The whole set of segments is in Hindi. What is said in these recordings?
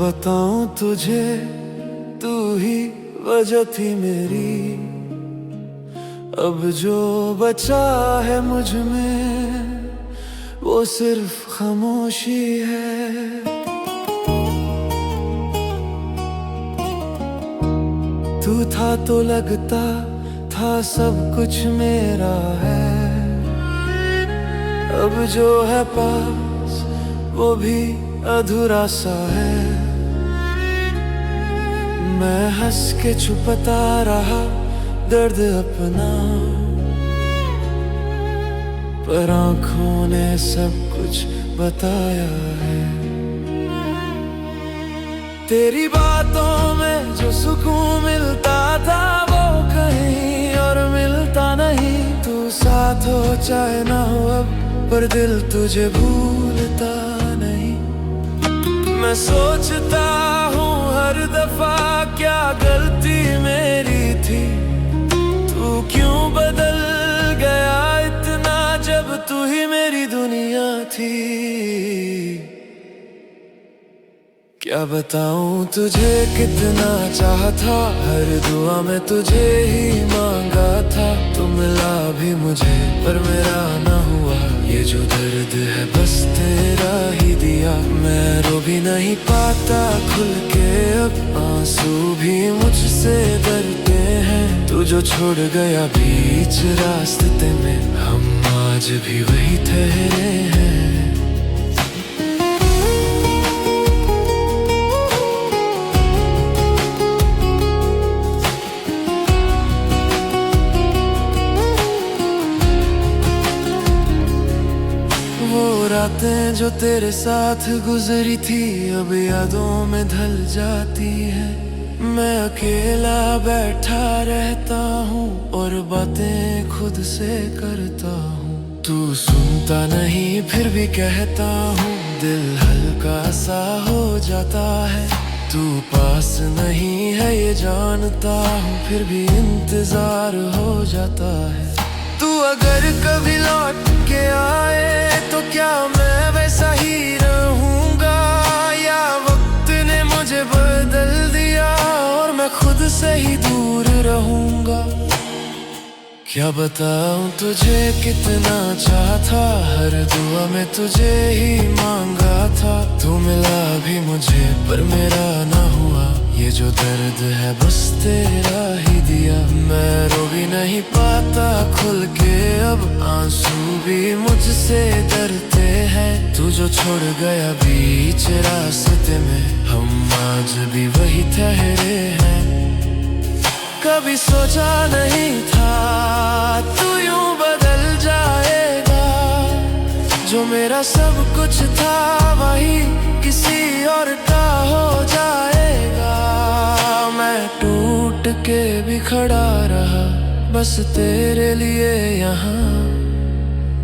बताऊं तुझे, तू ही वजह थी मेरी। अब जो बचा है मुझ में वो सिर्फ खामोशी है। तू था तो लगता था सब कुछ मेरा है। अब जो है पास वो भी अधूरा सा है। मैं हंस के छुपता रहा दर्द अपना, पर आँखों ने सब कुछ बताया है। तेरी बातों में जो सुकून मिलता था वो कहीं और मिलता नहीं। तू साथ हो चाहे ना हो अब, पर दिल तुझे भूलता नहीं। मैं सोचता हूँ हर दफा क्या गलती मेरी थी। तू क्यों बदल गया इतना जब तू ही मेरी दुनिया थी। क्या बताऊं तुझे कितना चाहा था, हर दुआ में तुझे ही मांगा था। तू मिला भी मुझे पर मेरा ना हुआ, ये जो दर्द है बस तेरा ही दिया। मैं रो भी नहीं पाता खुल के अब, आंसू भी मुझसे डरते हैं। तू जो छोड़ गया बीच रास्ते में, हम आज भी वही ठहरे हैं। रातें जो तेरे साथ गुजरी थी अब यादों में ढल जाती है। मैं अकेला बैठा रहता हूँ और बातें खुद से करता हूँ। तू सुनता नहीं फिर भी कहता हूँ, दिल हल्का सा हो जाता है। तू पास नहीं है ये जानता हूँ, फिर भी इंतजार हो जाता है। तू अगर कभी लौट के आए तो क्या मैं वैसा ही रहूंगा, या वक्त ने मुझे बदल दिया और मैं खुद से ही दूर रहूंगा। क्या बताऊं तुझे कितना चाहा था, हर दुआ में तुझे ही मांगा था। तू मिला भी मुझे पर मेरा ना हुआ, ये जो दर्द है बस तेरा ही दिया। मैं रो भी नहीं पाता खुल के अब, आंसू भी मुझसे डरते हैं। तू जो छोड़ गया बीच रास्ते में, हम आज भी वही ठहरे हैं। कभी सोचा नहीं था तू यूं बदल जाएगा, जो मेरा सब कुछ था वही किसी और का हो जाएगा। मैं टूट के भी खड़ा रहा बस तेरे लिए यहाँ।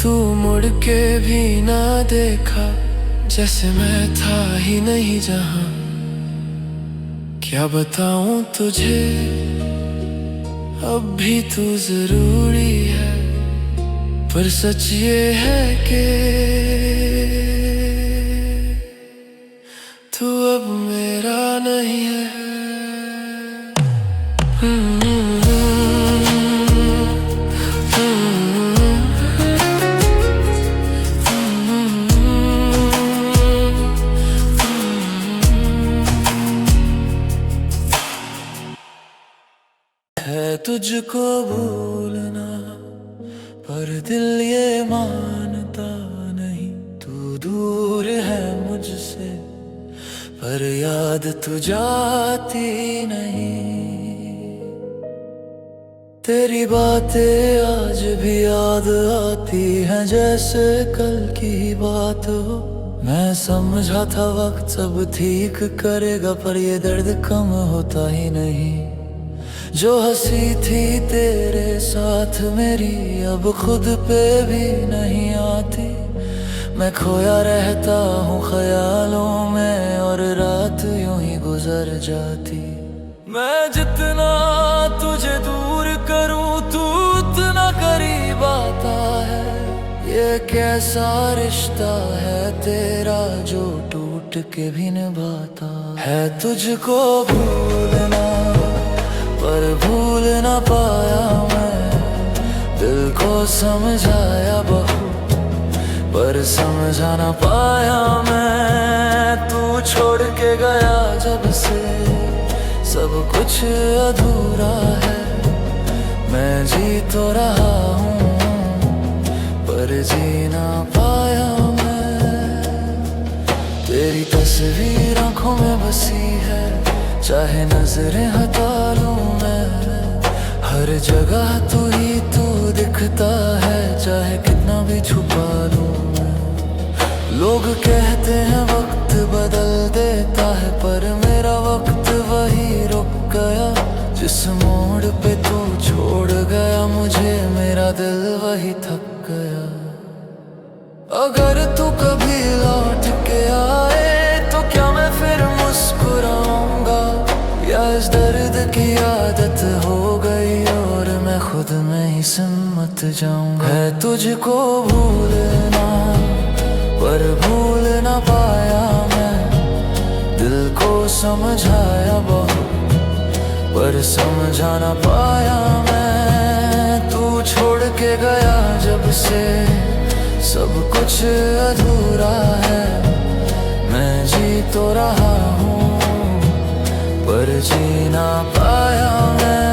तू मुड़ के भी ना देखा, जैसे मैं था ही नहीं जहाँ। क्या बताऊं तुझे अब भी तू जरूरी है, पर सच ये है कि तू अब मेरा नहीं है। है तुझको भूलना पर दिल ये मानता नहीं। तू दूर है मुझसे पर याद तू जाती नहीं। तेरी बातें आज भी याद आती हैं जैसे कल की बात हो। मैं समझा था वक्त सब ठीक करेगा, पर ये दर्द कम होता ही नहीं। जो हंसी थी तेरे साथ मेरी अब खुद पे भी नहीं आती। मैं खोया रहता हूँ ख्यालों में और रात यूं ही गुजर जाती। मैं जितना तुझे दूर करूँ तू उतना करीब आता है। ये कैसा रिश्ता है तेरा जो टूट टूट के भी निभाता है। तुझको भूलना पर भूल ना पाया मैं, दिल को समझाया बहुत पर समझा ना पाया मैं। तू छोड़ के गया जब से सब कुछ अधूरा है, मैं जी तो रहा हूँ पर जी ना पाया मैं। तेरी तस्वीर आंखों में बसी है, चाहे नजरें हटा लूं मैं, हर जगह तू ही तू दिखता है, चाहे कितना भी छुपा लूं मैं। लोग कहते हैं वक्त बदल देता है, पर मेरा वक्त वही रुक गया। जिस मोड़ पे तू छोड़ गया मुझे, मेरा दिल वही थक गया। अगर तू कभी लौट के आए तो क्या मैं फिर मुस्कुराऊंगा, या इस दर्द की आदत हो गई और मैं खुद में ही सिमट जाऊंगा। है तुझको भूलना पर भूल ना पाया मैं, दिल को समझाया बहुत पर समझा ना पाया मैं। तू छोड़ के गया जब से सब कुछ अधूरा है, मैं जी तो रहा हूँ पर जी ना पाया मैं।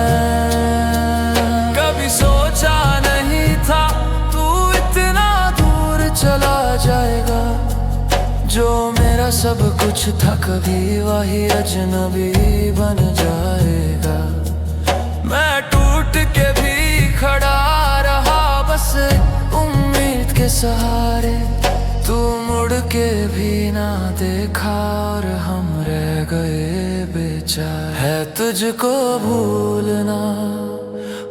कभी सोचा नहीं था तू इतना दूर चला जाएगा, जो मेरा सब कुछ था कभी वही अजनबी बन जाएगा। मैं टूट के भी खड़ा रहा बस उम्मीद के सहारे, तू मुड़ के भी ना देखा और हम रह गए बेचारे। है तुझको भूलना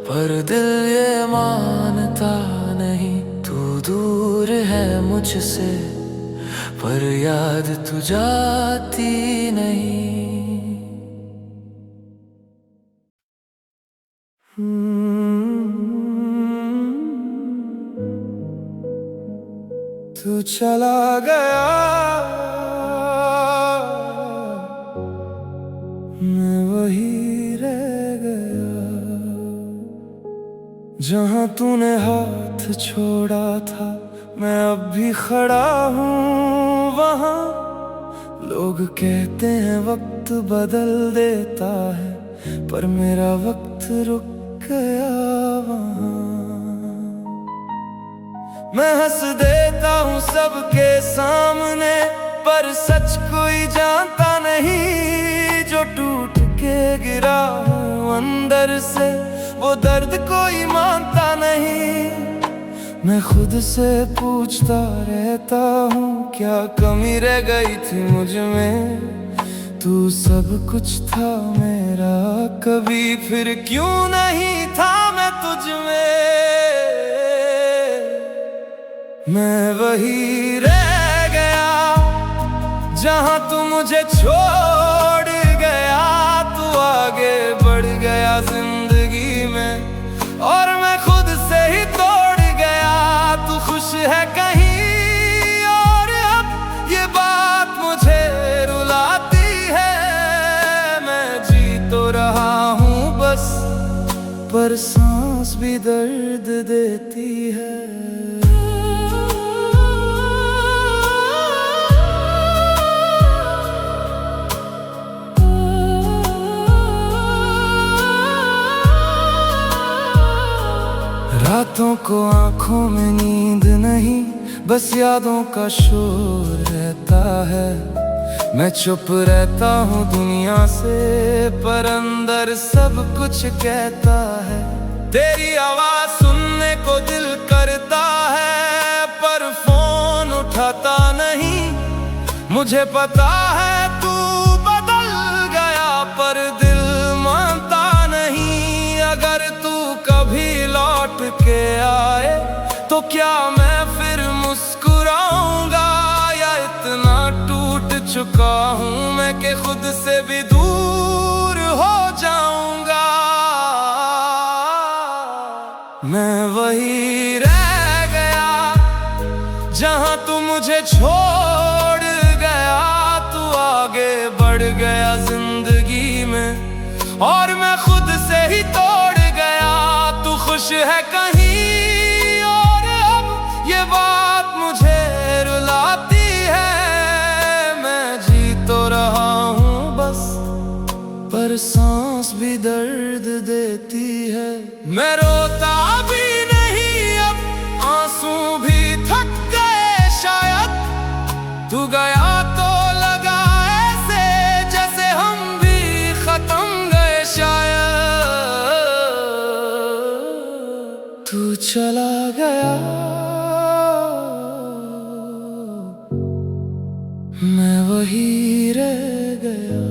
पर दिल ये मानता नहीं, तू दूर है मुझसे पर याद तू जाती नहीं। तू चला गया मैं वही रह गया, जहाँ तूने हाथ छोड़ा था मैं अब भी खड़ा हूँ वहाँ। लोग कहते हैं वक्त बदल देता है, पर मेरा वक्त रुक गया वहाँ। मैं हंस देता हूँ सबके सामने, पर सच कोई जानता नहीं। जो टूट के गिरा हूँ अंदर से, वो दर्द कोई मानता नहीं। मैं खुद से पूछता रहता हूँ क्या कमी रह गई थी मुझ में। तू सब कुछ था मेरा कभी फिर क्यों नहीं था मैं तुझ में। मैं वही रह गया जहाँ तू मुझे छोड़ गया। तू आगे बढ़ गया जिंदगी में और मैं खुद से ही तोड़ गया। तू खुश है कहीं और अब ये बात मुझे रुलाती है। मैं जी तो रहा हूँ बस, पर सांस भी दर्द देती है। रातों को आंखों में नींद नहीं, बस यादों का शोर रहता है। मैं चुप रहता हूँ दुनिया से, पर अंदर सब कुछ कहता है। तेरी आवाज सुनने को दिल करता है, पर फोन उठाता नहीं। मुझे पता है तू बदल गया, पर दिल मानता नहीं। अगर तू कभी लौट के आए तो क्या मैं फिर मुस्कुराऊंगा, या इतना टूट चुका हूँ मैं कि खुद से भी दूर हो जाऊंगा। मैं वही रह गया जहाँ तू मुझे छोड़ गया। बढ़ गया जिंदगी में और मैं खुद से ही तोड़ गया। तू खुश है कहीं और अब ये बात मुझे रुलाती है। मैं जी तो रहा हूँ बस पर सांस भी दर्द देती है। मैं रोता भी नहीं अब आंसू भी थक गए शायद। तू गया तो लगा ऐसे जैसे हम भी खत्म गए शायद। तू चला गया मैं वही रह गया।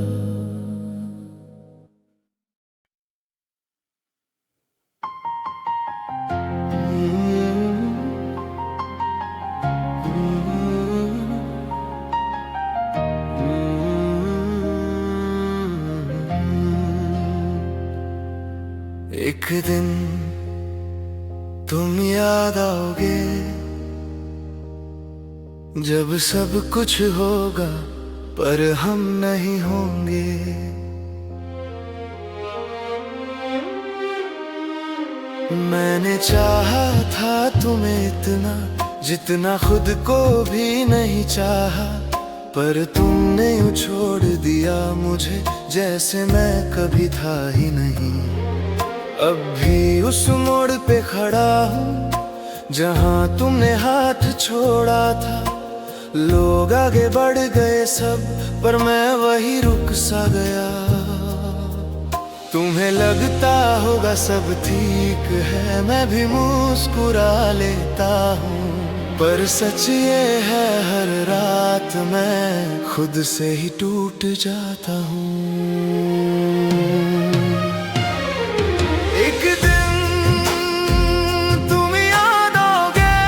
एक दिन तुम याद आओगे जब सब कुछ होगा पर हम नहीं होंगे। मैंने चाहा था तुम्हें इतना जितना खुद को भी नहीं चाहा, पर तुमने यूं छोड़ दिया मुझे जैसे मैं कभी था ही नहीं। अब भी उस मोड़ पे खड़ा हूँ जहाँ तुमने हाथ छोड़ा था। लोग आगे बढ़ गए सब पर मैं वही रुक सा गया। तुम्हें लगता होगा सब ठीक है, मैं भी मुस्कुरा लेता हूँ, पर सच ये है हर रात मैं खुद से ही टूट जाता हूँ। एक दिन तुम याद आओगे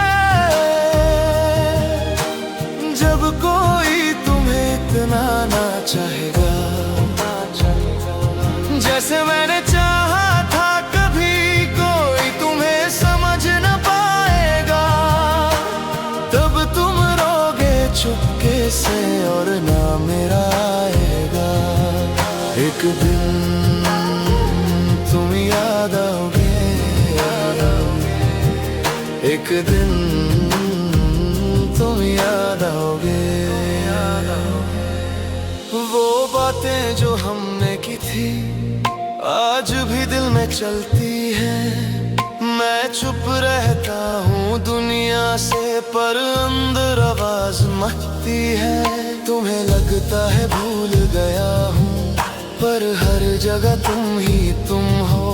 जब कोई तुम्हें इतना ना चाहेगा जैसे मैंने चाहा था। कभी कोई तुम्हें समझ न पाएगा, तब तुम रोगे चुपके से और ना मेरा आएगा। एक दिन तुम याद आओगे, एक दिन तुम याद आओगे। वो बातें जो हमने की थी आज भी दिल में चलती है। मैं चुप रहता हूँ दुनिया से पर अंदर आवाज मचती है। तुम्हें लगता है भूल गया हूँ पर हर जगह तुम ही तुम हो।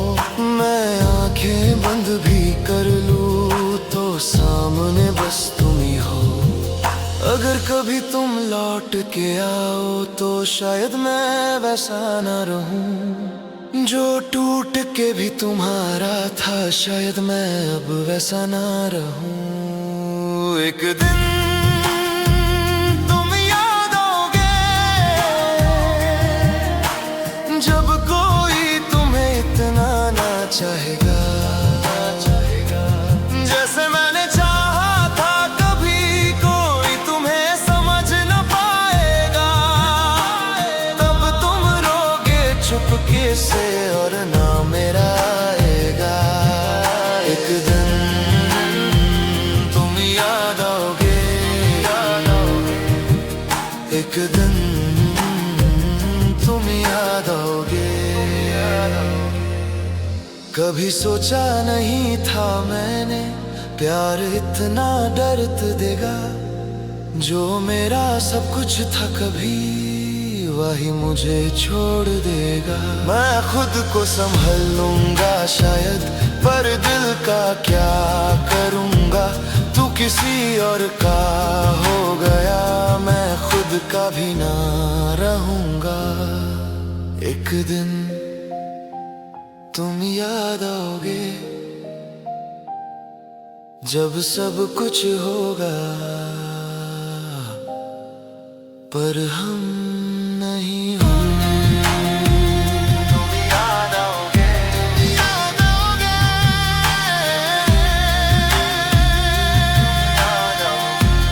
मैं आंखें बंद भी कर लूँ तो सामने बस तुम ही हो। अगर कभी तुम लौट के आओ तो शायद मैं वैसा न रहूं जो टूट के भी तुम्हारा था। शायद मैं अब वैसा ना रहूं। एक दिन तुम याद आओगे जब कोई तुम्हें इतना ना चाहेगा जैसे मैंने चाहा था। कभी कोई तुम्हें समझ न पाएगा, तब तुम रोगे चुपके से और ना मेरा आएगा। एक दिन तुम याद आओगे, एक दिन तुम याद आओगे। कभी सोचा नहीं था मैंने प्यार इतना दर्द देगा। जो मेरा सब कुछ था कभी वही मुझे छोड़ देगा। मैं खुद को संभल लूंगा शायद, पर दिल का क्या करूंगा। तू किसी और का हो गया, मैं खुद का भी ना रहूंगा। एक दिन तुम याद आओगे जब सब कुछ होगा पर हम नहीं होंगे। तुम याद आओगे, याद आओगे, याद आओगे,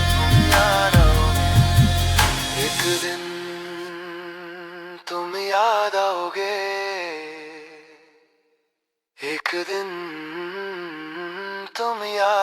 याद आओगे। एक दिन एक दिन तुम याद